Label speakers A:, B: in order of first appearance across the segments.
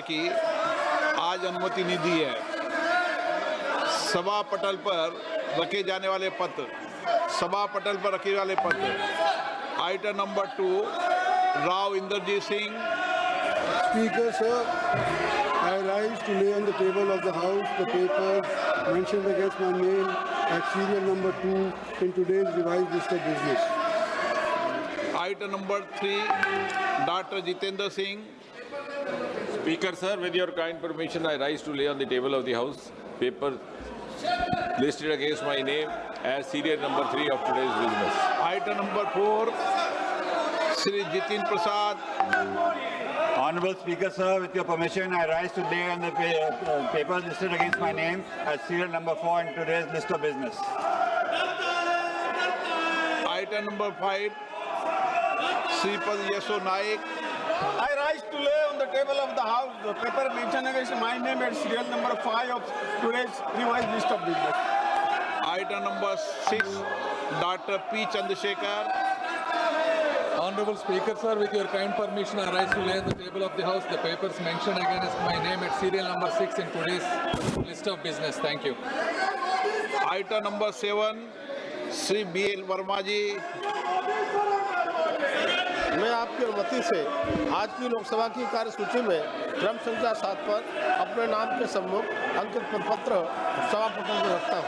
A: की आज अनुमति नहीं दी है। सभा पटल पर रखे जाने वाले पत्र, सभा पटल पर रखे वाले पत्र। Item number 2, Rao Inderjit Singh.
B: Speaker, sir, I rise to lay on the table of the House the papers mentioned against my name at serial number 2 in today's revised list of business.
A: Item number 3, Dr. Jitendra Singh.
C: Speaker, sir, with your kind permission, I rise to lay on the table of the House paper listed against my name as serial number 3 of today's business.
A: Item number 4, Shri Jitin Prasad.
D: Honorable Speaker, sir, with your permission, I rise to lay on the papers listed against my name as serial number 4 in today's list of business.
A: Item number 5, Sripad Yeso Naik.
E: I rise to lay on the table of the House the paper mentioned against my name at serial number 5 of today's revised list of business.
A: Item number 6, Dr. P. Chandrasekhar.
F: Honorable Speaker, sir, with your kind permission, I rise to lay on the table of the House the papers mentioned against my name at serial number 6 in today's list of business. Thank you.
A: Item number 7, Shri B.L. Verma ji.
G: मैं आपकी अनुमति से आज की लोकसभा की कार्यसूची में क्रम संख्या 7 पर अपने नाम के सम्मुख अंकित प्रपत्र सभा पटल पर रखता हूँ।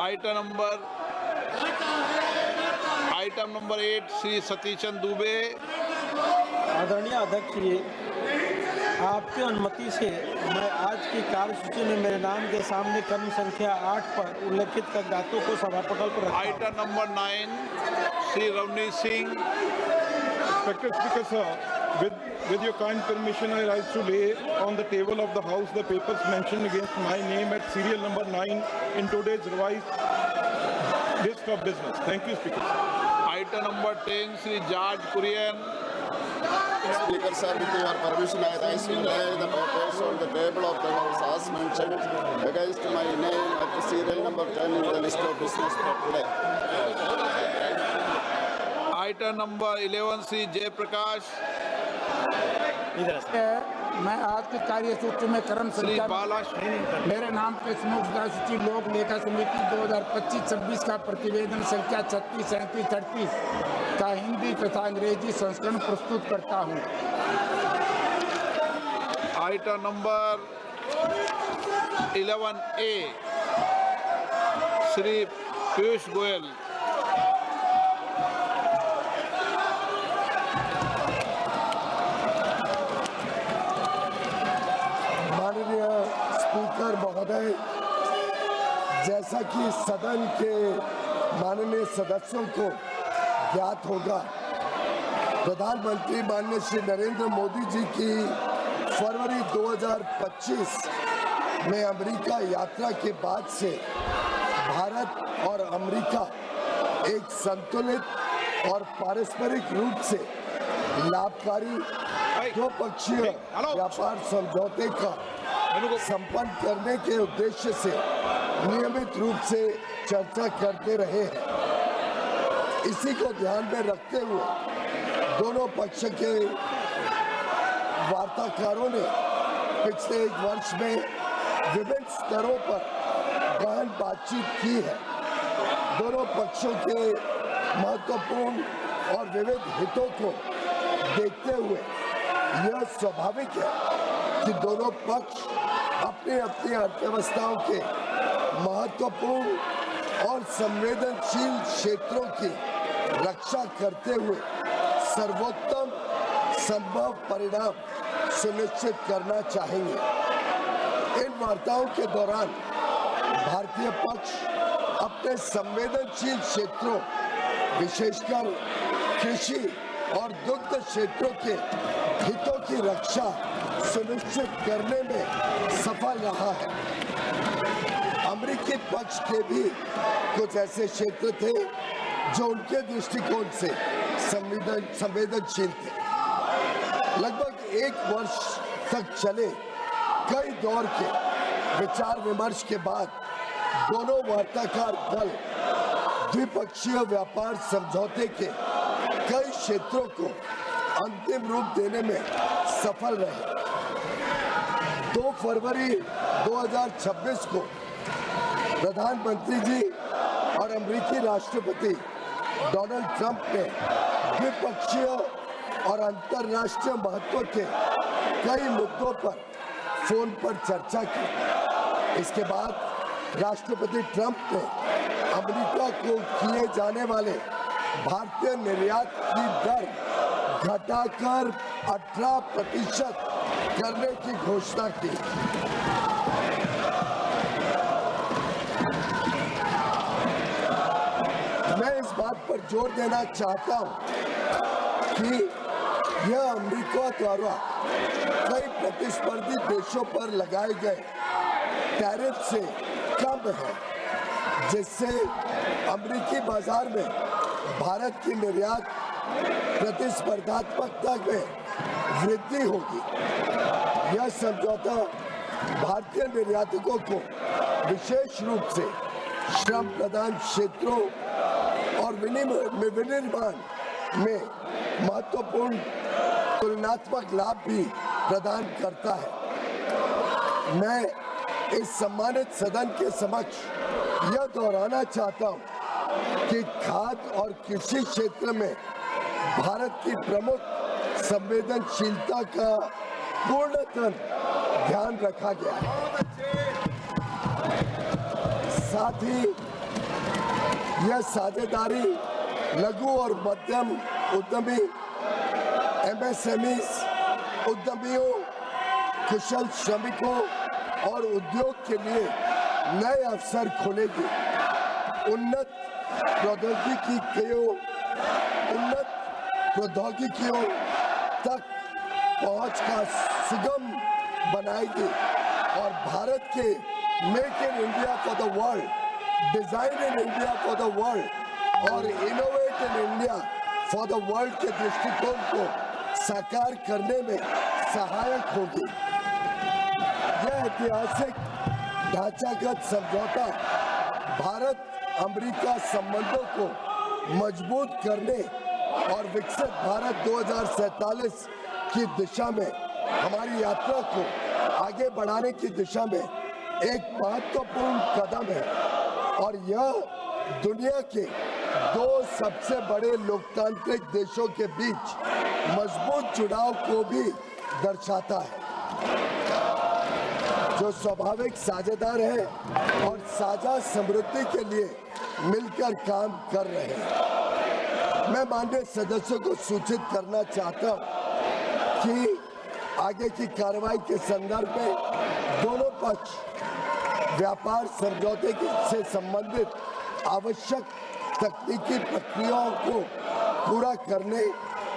A: Item number 8, Shri Satish Chandra Dubey.
H: आदरणीय अध्यक्ष जी, आपकी अनुमति से मैं आज की कार्यसूची में मेरे नाम के सामने क्रम संख्या 8 पर उल्लेखित कागजातों को सभा पटल पर रखता हूं।
A: Item number 9, Shri Ravneet Singh.
B: Respected Speaker, sir, with your kind permission, I rise to lay on the table of the House the papers mentioned against my name at serial number 9 in today's revised list of business. Thank you, Speaker.
A: Item number 10, Shri George Kurian.
I: Speaker, sir, with your permission, I rise to lay the papers on the table of the House as mentioned against my name at the serial number 10 in the list of business for today.
A: Item number 11, Shri Jay Prakash.
J: मैं आज की कार्यसूची में क्रम संख्या मेरे नाम के समूह सूची लोक लेखा समिति 2025-26 का प्रतिवेदन संख्या 36, 37, 38 का हिंदी तथा अंग्रेजी संस्करण प्रस्तुत करता हूं।
A: Item number 11A, Shri Piyush Goyal.
B: माननीय स्पीकर महोदय, जैसा कि सदन के माननीय सदस्यों को ज्ञात होगा, प्रधानमंत्री माननीय श्री नरेंद्र मोदी जी की फरवरी 2025 में अमेरिका यात्रा के बाद से भारत और अमेरिका एक संतुलित और पारस्परिक रूप से लाभकारी द्विपक्षीय व्यापार समझौते का संपन्न करने के उद्देश्य से नियमित रूप से चर्चा करते रहे हैं। इसी को ध्यान में रखते हुए दोनों पक्ष के वार्ताकारों ने पिछले 1 वर्ष में विभिन्न स्तरों पर गहन बातचीत की है। दोनों पक्षों के महत्वपूर्ण और विविध हितों को देखते हुए यह स्वाभाविक है कि दोनों पक्ष अपनी अपनी अर्थव्यवस्थाओं के महत्वपूर्ण और संवेदनशील क्षेत्रों की रक्षा करते हुए सर्वोत्तम संभव परिणाम सुनिश्चित करना चाहेंगे। इन वार्ताओं के दौरान भारतीय पक्ष अपने संवेदनशील क्षेत्रों, विशेषकर कृषि और दुग्ध क्षेत्रों के हितों की रक्षा सुनिश्चित करने में सफल रहा है। अमेरिकी पक्ष के भी कुछ ऐसे क्षेत्र थे जो उनके दृष्टिकोण से संवेदनशील थे। लगभग 1 वर्ष तक चले कई दौर के विचार विमर्श के बाद दोनों वार्ताकार दल द्विपक्षीय व्यापार समझौते के कई क्षेत्रों को अंतिम रूप देने में
K: सफल रहे। 2 फरवरी 2026 को प्रधानमंत्री जी और अमेरिकी राष्ट्रपति डोनाल्ड ट्रंप ने द्विपक्षीय और अंतर्राष्ट्रीय महत्व के कई मुद्दों पर फोन पर चर्चा की। इसके बाद राष्ट्रपति ट्रंप ने अमेरिका को किए जाने वाले भारतीय निर्यात की दर घटाकर 18% करने की घोषणा की। मैं इस बात पर जोर देना चाहता हूं कि यह अमेरिका द्वारा कई प्रतिस्पर्धी देशों पर लगाए गए टैरिफ से कम है, जिससे अमेरिकी बाजार में भारत की निर्यात प्रतिस्पर्धात्मकता में वृद्धि होगी। यह समझौता भारतीय निर्यातकों को विशेष रूप से श्रम प्रधान क्षेत्रों और विनिर्माण में महत्वपूर्ण तुलनात्मक लाभ भी प्रदान करता है। मैं इस सम्मानित सदन के समक्ष यह दोहराना चाहता हूं कि खाद्य और कृषि क्षेत्र में भारत की प्रमुख संवेदनशीलता का पूर्णतः ध्यान रखा गया है। साथ ही यह साझेदारी लघु और मध्यम उद्यमी, MSMEs, उद्यमियों, कुशल श्रमिकों और उद्योग के लिए नए अवसर खोलेगी। उन्नत प्रौद्योगिकियों तक पहुंच का सुगम बनाएगी और भारत के make in India for the world, design in India for the world और innovate in India for the world के दृष्टिकोण को साकार करने में सहायक होगी। यह ऐतिहासिक ढांचागत समझौता भारत अमेरिका संबंधों को मजबूत करने और विकसित भारत 2047 की दिशा में हमारी यात्रा को आगे बढ़ाने की दिशा में एक महत्वपूर्ण कदम है और यह दुनिया के 2 सबसे बड़े लोकतांत्रिक देशों के बीच मजबूत जुड़ाव को भी दर्शाता है, जो स्वाभाविक साझेदार है और साझा समृद्धि के लिए मिलकर काम कर रहे हैं। मैं माननीय सदस्यों को सूचित करना चाहता हूं कि आगे की कार्रवाई के संदर्भ में दोनों पक्ष व्यापार समझौते से संबंधित आवश्यक तकनीकी प्रक्रियाओं को पूरा करने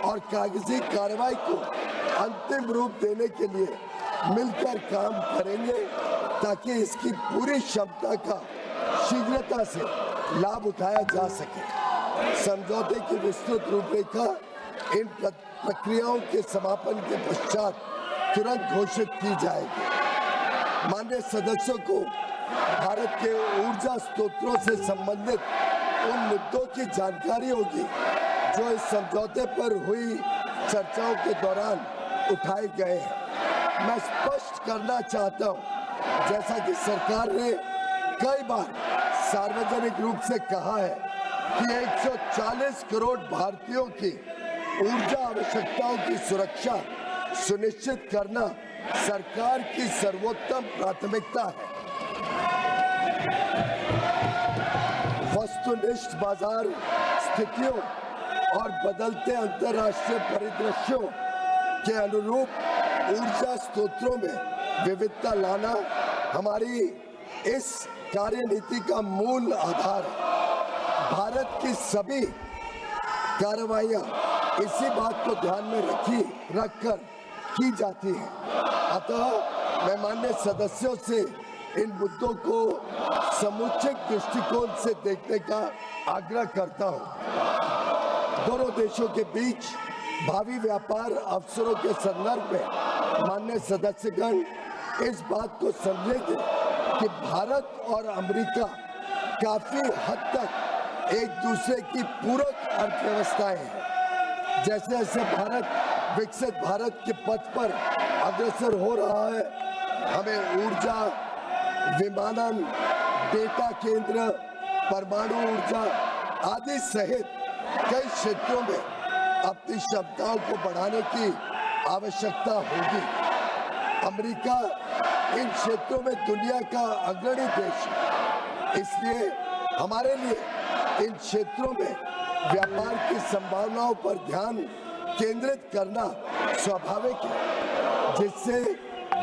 K: और कागजी कार्रवाई को अंतिम रूप देने के लिए मिलकर काम करेंगे ताकि इसकी पूरी क्षमता का शीघ्रता से लाभ उठाया जा सके। समझौते की विस्तृत रूपरेखा इन प्रक्रियाओं के समापन के पश्चात तुरंत घोषित की जाएगी। माननीय सदस्यों को भारत के ऊर्जा स्रोतों से संबंधित उन मुद्दों की जानकारी होगी जो इस समझौते पर हुई चर्चाओं के दौरान उठाए गए हैं। मैं स्पष्ट करना चाहता हूं, जैसा कि सरकार ने कई बार सार्वजनिक रूप से कहा है कि 140 करोड़ भारतीयों की ऊर्जा आवश्यकताओं की सुरक्षा सुनिश्चित करना सरकार की सर्वोत्तम प्राथमिकता है। वस्तुनिष्ठ बाजार स्थितियों और बदलते अंतर्राष्ट्रीय परिदृश्यों के अनुरूप ऊर्जा स्रोतों में विविधता लाना हमारी इस कार्यनीति का मूल आधार है। भारत की सभी कार्रवाइयां इसी बात को ध्यान में रखकर की जाती है। अतः मैं माननीय सदस्यों से इन मुद्दों को समुचित दृष्टिकोण से देखने का आग्रह करता हूं। दोनों देशों के बीच भावी व्यापार अवसरों के संदर्भ में माननीय सदस्यगण इस बात को समझेंगे कि भारत और अमेरिका काफी हद तक एक दूसरे की पूरक अर्थव्यवस्थाएं हैं। जैसे जैसे भारत विकसित भारत के पथ पर अग्रसर हो रहा है। हमें ऊर्जा, विमानन, डेटा केंद्र, परमाणु ऊर्जा आदि सहित कई क्षेत्रों में अपनी क्षमताओं को बढ़ाने की आवश्यकता होगी। अमेरिका इन क्षेत्रों में दुनिया का अग्रणी देश है, इसलिए हमारे लिए इन क्षेत्रों में व्यापार की संभावनाओं पर ध्यान केंद्रित करना स्वाभाविक है, जिससे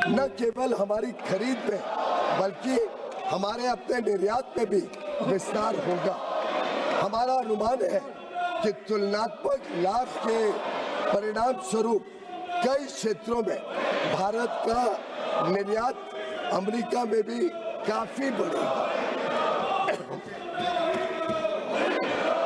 K: न केवल हमारी खरीद में बल्कि हमारे अपने निर्यात में भी विस्तार होगा। हमारा अनुमान है कि तुलनात्मक लाभ के परिणाम स्वरूप कई क्षेत्रों में भारत का निर्यात अमेरिका में भी काफी बढ़ेगा।